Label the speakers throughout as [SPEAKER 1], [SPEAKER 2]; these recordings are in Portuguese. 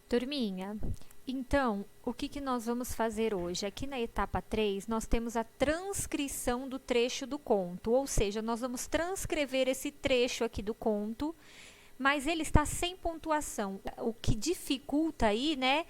[SPEAKER 1] Turminha, então, o que nós vamos fazer hoje? Aqui na etapa 3, nós temos a transcrição do trecho do conto, ou seja, nós vamos transcrever esse trecho aqui do conto, mas ele está sem pontuação, o que dificulta aí, né,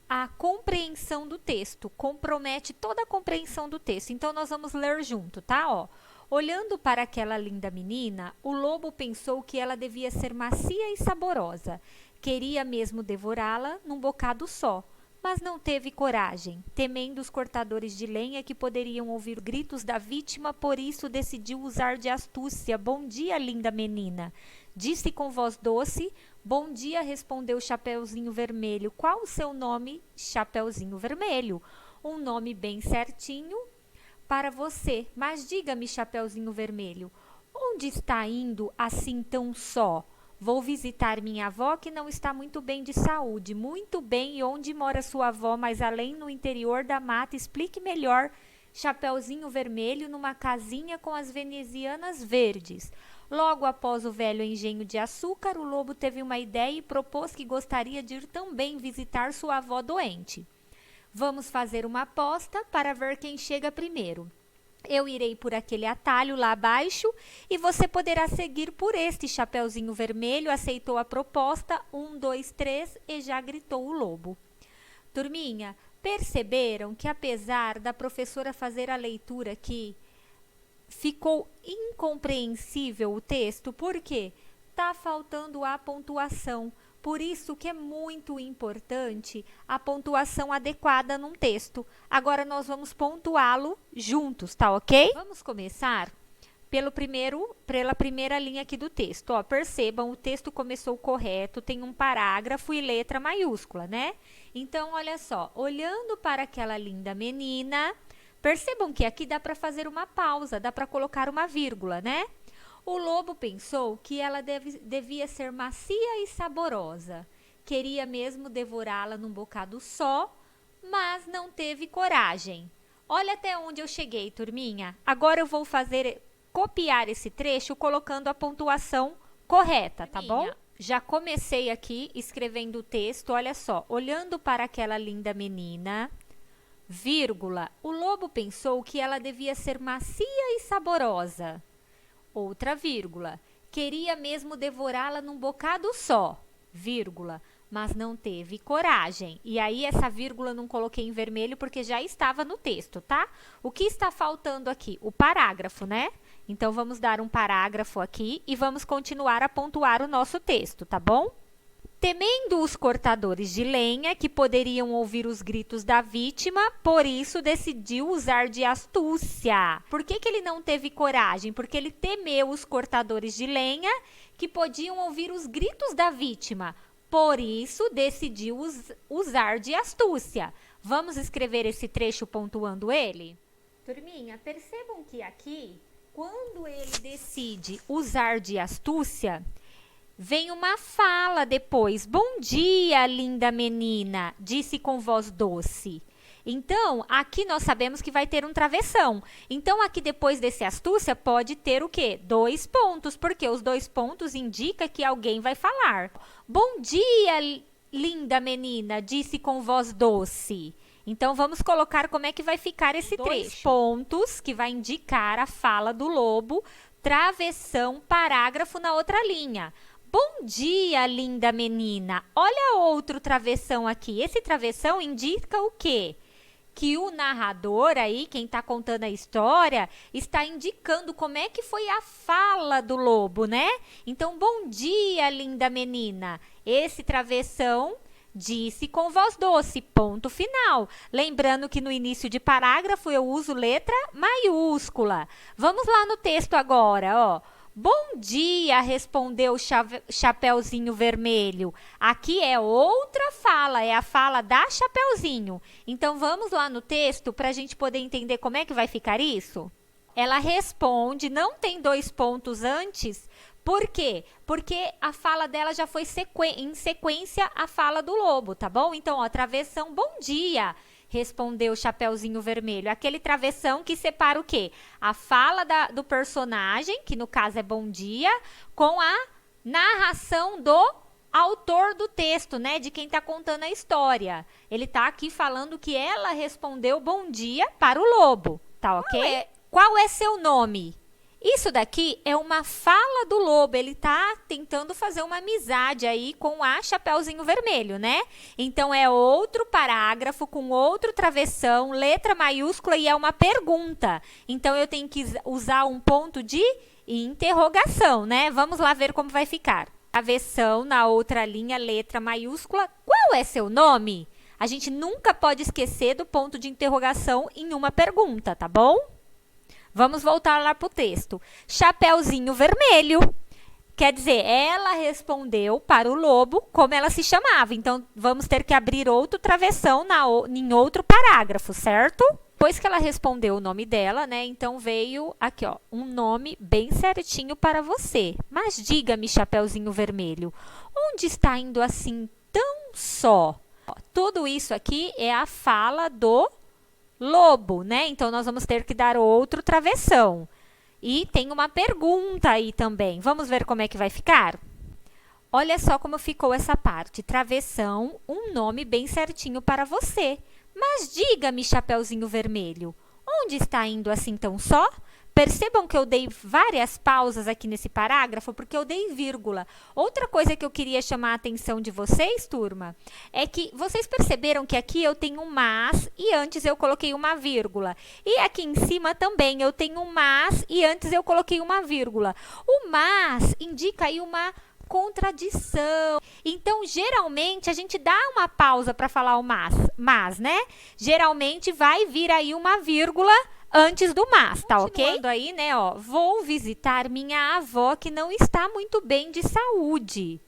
[SPEAKER 1] a compreensão do texto, compromete toda a compreensão do texto. Então, nós vamos ler junto, tá? Ó. Olhando para aquela linda menina, o lobo pensou que ela devia ser macia e saborosa. Queria mesmo devorá-la num bocado só, mas não teve coragem, temendo os cortadores de lenha que poderiam ouvir gritos da vítima, por isso decidiu usar de astúcia. Bom dia, linda menina, disse com voz doce. Bom dia, respondeu Chapeuzinho Vermelho. Qual o seu nome? Chapeuzinho Vermelho. Um nome bem certinho para você, mas diga-me, Chapeuzinho Vermelho, onde está indo assim tão só? Vou visitar minha avó que não está muito bem de saúde. Muito bem, e onde mora sua avó, mais além no interior da mata? Explique melhor, Chapeuzinho Vermelho, numa casinha com as venezianas verdes. Logo após o velho engenho de açúcar, o lobo teve uma ideia e propôs que gostaria de ir também visitar sua avó doente. Vamos fazer uma aposta para ver quem chega primeiro. Eu irei por aquele atalho lá abaixo e você poderá seguir por este. Chapeuzinho Vermelho aceitou a proposta. 1, 2, 3 e já gritou o lobo. Turminha, perceberam que apesar da professora fazer a leitura aqui, ficou incompreensível o texto? Por quê? Tá faltando a pontuação. Por isso que é muito importante a pontuação adequada num texto. Agora nós vamos pontuá-lo juntos, tá ok? Vamos começar pela primeira linha aqui do texto. Ó, percebam, o texto começou correto, tem um parágrafo e letra maiúscula, né? Então, olha só, olhando para aquela linda menina, percebam que aqui dá para fazer uma pausa, dá para colocar uma vírgula, né? O lobo pensou que ela devia ser macia e saborosa. Queria mesmo devorá-la num bocado só, mas não teve coragem. Olha até onde eu cheguei, turminha. Agora eu vou copiar esse trecho colocando a pontuação correta, tá bom? Já comecei aqui escrevendo o texto, olha só. Olhando para aquela linda menina, vírgula, o lobo pensou que ela devia ser macia e saborosa. Outra vírgula, queria mesmo devorá-la num bocado só, vírgula, mas não teve coragem. E aí essa vírgula não coloquei em vermelho porque já estava no texto, tá? O que está faltando aqui? O parágrafo, né? Então, vamos dar um parágrafo aqui e vamos continuar a pontuar o nosso texto, tá bom? Temendo os cortadores de lenha, que poderiam ouvir os gritos da vítima, por isso decidiu usar de astúcia. Por que ele não teve coragem? Porque ele temeu os cortadores de lenha, que podiam ouvir os gritos da vítima. Por isso, decidiu usar de astúcia. Vamos escrever esse trecho pontuando ele? Turminha, percebam que aqui, quando ele decide usar de astúcia, vem uma fala depois. Bom dia, linda menina, disse com voz doce. Então, aqui nós sabemos que vai ter um travessão. Então, aqui depois desse astúcia, pode ter o quê? 2 pontos, porque os 2 pontos indicam que alguém vai falar. Bom dia, linda menina, disse com voz doce. Então, vamos colocar como é que vai ficar esse trecho. 2 pontos, que vai indicar a fala do lobo, travessão, parágrafo na outra linha. Bom dia, linda menina. Olha outro travessão aqui. Esse travessão indica o quê? Que o narrador aí, quem está contando a história, está indicando como é que foi a fala do lobo, né? Então, bom dia, linda menina. Esse travessão disse com voz doce, ponto final. Lembrando que no início de parágrafo eu uso letra maiúscula. Vamos lá no texto agora, ó. Bom dia, respondeu Chapeuzinho Vermelho. Aqui é outra fala, é a fala da Chapeuzinho. Então, vamos lá no texto para a gente poder entender como é que vai ficar isso? Ela responde, não tem 2 pontos antes. Por quê? Porque a fala dela já foi em sequência à fala do lobo, tá bom? Então, ó, travessão, bom dia, respondeu Chapeuzinho Vermelho. Aquele travessão que separa o quê? A fala do personagem, que no caso é bom dia, com a narração do autor do texto, né? De quem está contando a história. Ele está aqui falando que ela respondeu bom dia para o lobo, tá ok? Qual é seu nome? Isso daqui é uma fala do lobo, ele tá tentando fazer uma amizade aí com a Chapeuzinho Vermelho, né? Então, é outro parágrafo com outro travessão, letra maiúscula e é uma pergunta. Então, eu tenho que usar um ponto de interrogação, né? Vamos lá ver como vai ficar. Travessão na outra linha, letra maiúscula. Qual é seu nome? A gente nunca pode esquecer do ponto de interrogação em uma pergunta, tá bom? Vamos voltar lá para o texto. Chapeuzinho Vermelho. Quer dizer, ela respondeu para o lobo como ela se chamava. Então, vamos ter que abrir outro travessão em outro parágrafo, certo? Depois que ela respondeu o nome dela, né? Então, veio aqui, ó, um nome bem certinho para você. Mas diga-me, Chapeuzinho Vermelho, onde está indo assim tão só? Ó, tudo isso aqui é a fala do lobo, né? Então, nós vamos ter que dar outro travessão. E tem uma pergunta aí também. Vamos ver como é que vai ficar? Olha só como ficou essa parte. Travessão, um nome bem certinho para você. Mas diga-me, Chapeuzinho Vermelho, onde está indo assim tão só? Percebam que eu dei várias pausas aqui nesse parágrafo, porque eu dei vírgula. Outra coisa que eu queria chamar a atenção de vocês, turma, é que vocês perceberam que aqui eu tenho um mas e antes eu coloquei uma vírgula. E aqui em cima também eu tenho um mas e antes eu coloquei uma vírgula. O mas indica aí uma contradição. Então, geralmente, a gente dá uma pausa para falar o mas, né? Geralmente, vai vir aí uma vírgula antes do mas, tá ok? Continuando aí, né, ó, vou visitar minha avó que não está muito bem de saúde.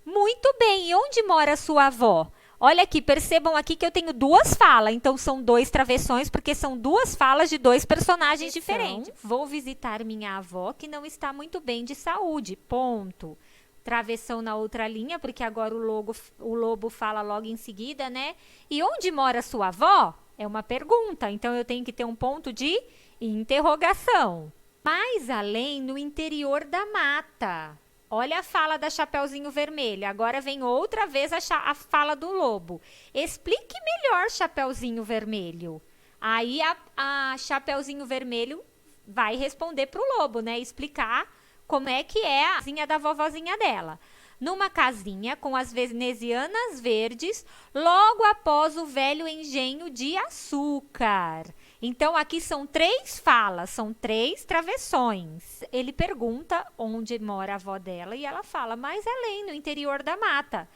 [SPEAKER 1] Muito bem, e onde mora sua avó? Olha aqui, percebam aqui que eu tenho duas falas, então são dois travessões, porque são duas falas de dois personagens diferentes. Vou visitar minha avó que não está muito bem de saúde, ponto. Travessão na outra linha, porque agora o lobo fala logo em seguida, né? E onde mora sua avó? É uma pergunta, então eu tenho que ter um ponto de interrogação. Mais além, no interior da mata. Olha a fala da Chapeuzinho Vermelho. Agora vem outra vez a fala do lobo. Explique melhor, Chapeuzinho Vermelho. Aí a Chapeuzinho Vermelho vai responder para o lobo, né? Explicar como é que é a casinha da vovozinha dela. Numa casinha com as venezianas verdes, logo após o velho engenho de açúcar. Então, aqui são três falas, são três travessões. Ele pergunta onde mora a avó dela e ela fala, mais além, no interior da mata.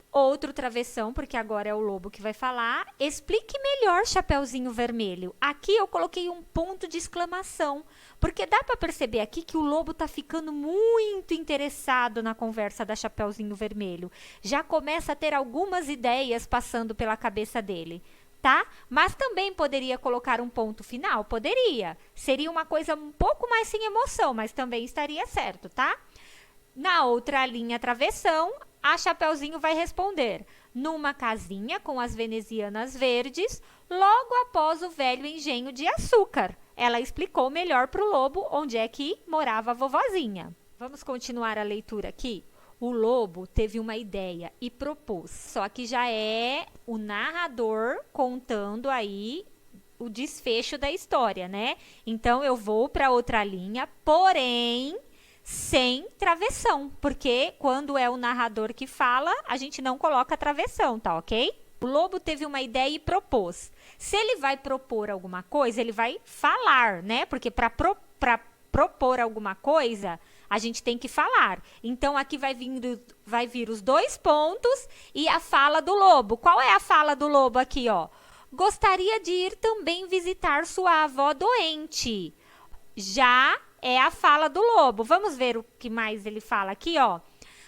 [SPEAKER 1] Outro travessão, porque agora é o lobo que vai falar. Explique melhor, Chapeuzinho Vermelho. Aqui eu coloquei um ponto de exclamação, porque dá para perceber aqui que o lobo está ficando muito interessado na conversa da Chapeuzinho Vermelho. Já começa a ter algumas ideias passando pela cabeça dele, tá? Mas também poderia colocar um ponto final? Poderia. Seria uma coisa um pouco mais sem emoção, mas também estaria certo, tá? Na outra linha travessão, a Chapeuzinho vai responder, numa casinha com as venezianas verdes, logo após o velho engenho de açúcar. Ela explicou melhor para o lobo onde é que morava a vovozinha. Vamos continuar a leitura aqui? O lobo teve uma ideia e propôs, só que já é o narrador contando aí o desfecho da história, né? Então, eu vou para outra linha, porém sem travessão, porque quando é o narrador que fala, a gente não coloca travessão, tá ok? O lobo teve uma ideia e propôs. Se ele vai propor alguma coisa, ele vai falar, né? Porque para propor alguma coisa, a gente tem que falar. Então, aqui vai vir os dois pontos e a fala do lobo. Qual é a fala do lobo aqui, ó? Gostaria de ir também visitar sua avó doente. Já é a fala do lobo. Vamos ver o que mais ele fala aqui, ó.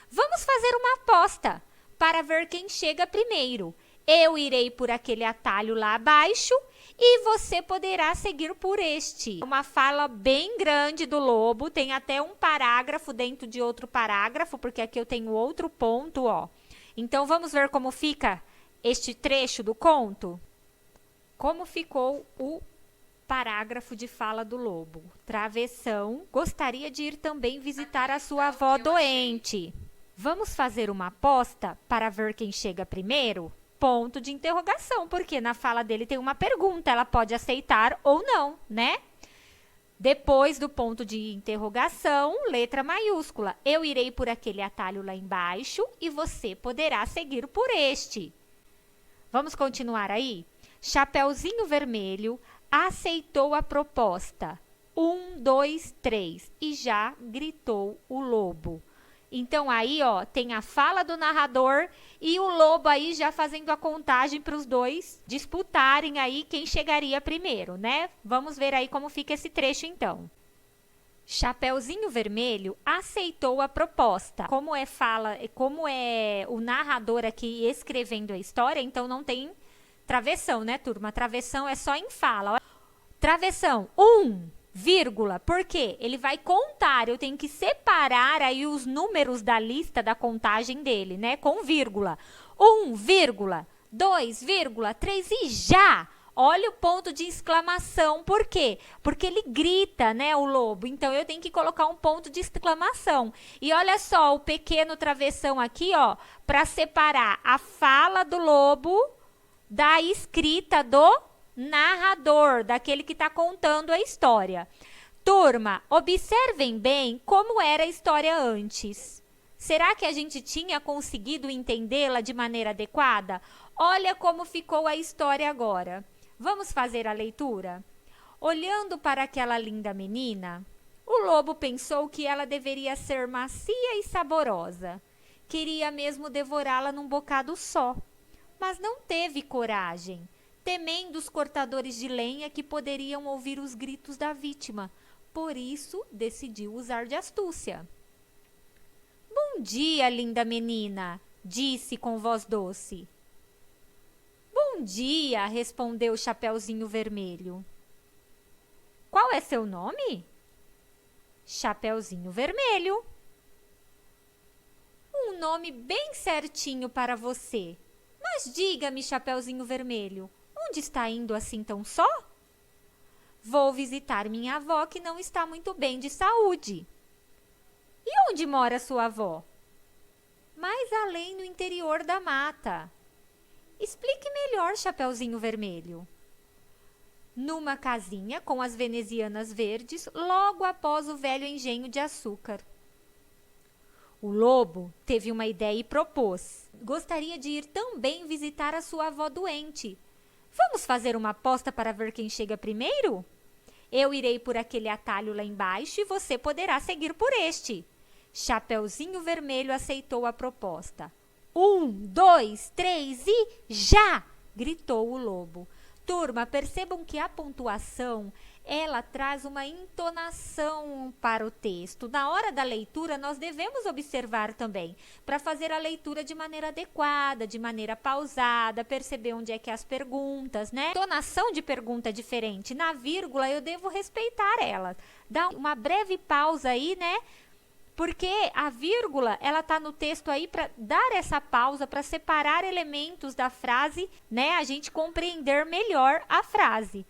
[SPEAKER 1] Vamos fazer uma aposta para ver quem chega primeiro. Eu irei por aquele atalho lá abaixo e você poderá seguir por este. Uma fala bem grande do lobo, tem até um parágrafo dentro de outro parágrafo, porque aqui eu tenho outro ponto, ó. Então, vamos ver como fica este trecho do conto? Como ficou o parágrafo de fala do lobo. Travessão, gostaria de ir também visitar a sua avó doente. Vamos fazer uma aposta para ver quem chega primeiro? Ponto de interrogação, porque na fala dele tem uma pergunta, ela pode aceitar ou não, né? Depois do ponto de interrogação, letra maiúscula. Eu irei por aquele atalho lá embaixo e você poderá seguir por este. Vamos continuar aí? Chapeuzinho Vermelho aceitou a proposta. 1, 2, 3 e já gritou o lobo. Então, aí, ó, tem a fala do narrador e o lobo aí já fazendo a contagem para os dois disputarem aí quem chegaria primeiro, né? Vamos ver aí como fica esse trecho, então. Chapeuzinho Vermelho aceitou a proposta. Como é o narrador aqui escrevendo a história, então não tem travessão, né, turma? Travessão é só em fala. Travessão, 1, vírgula, por quê? Ele vai contar, eu tenho que separar aí os números da lista da contagem dele, né? Com vírgula. 1, vírgula, 2, vírgula, 3 e já! Olha o ponto de exclamação, por quê? Porque ele grita, né, o lobo, então eu tenho que colocar um ponto de exclamação. E olha só, o pequeno travessão aqui, ó, para separar a fala do lobo da escrita do narrador, daquele que está contando a história. Turma, observem bem como era a história antes. Será que a gente tinha conseguido entendê-la de maneira adequada? Olha como ficou a história agora. Vamos fazer a leitura? Olhando para aquela linda menina, o lobo pensou que ela deveria ser macia e saborosa. Queria mesmo devorá-la num bocado só, mas não teve coragem, temendo os cortadores de lenha que poderiam ouvir os gritos da vítima. Por isso, decidiu usar de astúcia. Bom dia, linda menina, disse com voz doce. Bom dia, respondeu o Chapeuzinho Vermelho. Qual é seu nome? Chapeuzinho Vermelho. Um nome bem certinho para você. Mas diga-me, Chapeuzinho Vermelho, onde está indo assim tão só? Vou visitar minha avó que não está muito bem de saúde. E onde mora sua avó? Mais além no interior da mata. Explique melhor, Chapeuzinho Vermelho. Numa casinha com as venezianas verdes, logo após o velho engenho de açúcar. O lobo teve uma ideia e propôs. Gostaria de ir também visitar a sua avó doente. Vamos fazer uma aposta para ver quem chega primeiro? Eu irei por aquele atalho lá embaixo e você poderá seguir por este. Chapeuzinho Vermelho aceitou a proposta. 1, 2, 3 e já! Gritou o lobo. Turma, percebam que a pontuação, ela traz uma entonação para o texto. Na hora da leitura, nós devemos observar também, para fazer a leitura de maneira adequada, de maneira pausada, perceber onde é que as perguntas, né? Entonação de pergunta é diferente. Na vírgula, eu devo respeitar ela. Dá uma breve pausa aí, né? Porque a vírgula, ela tá no texto aí para dar essa pausa, para separar elementos da frase, né? A gente compreender melhor a frase.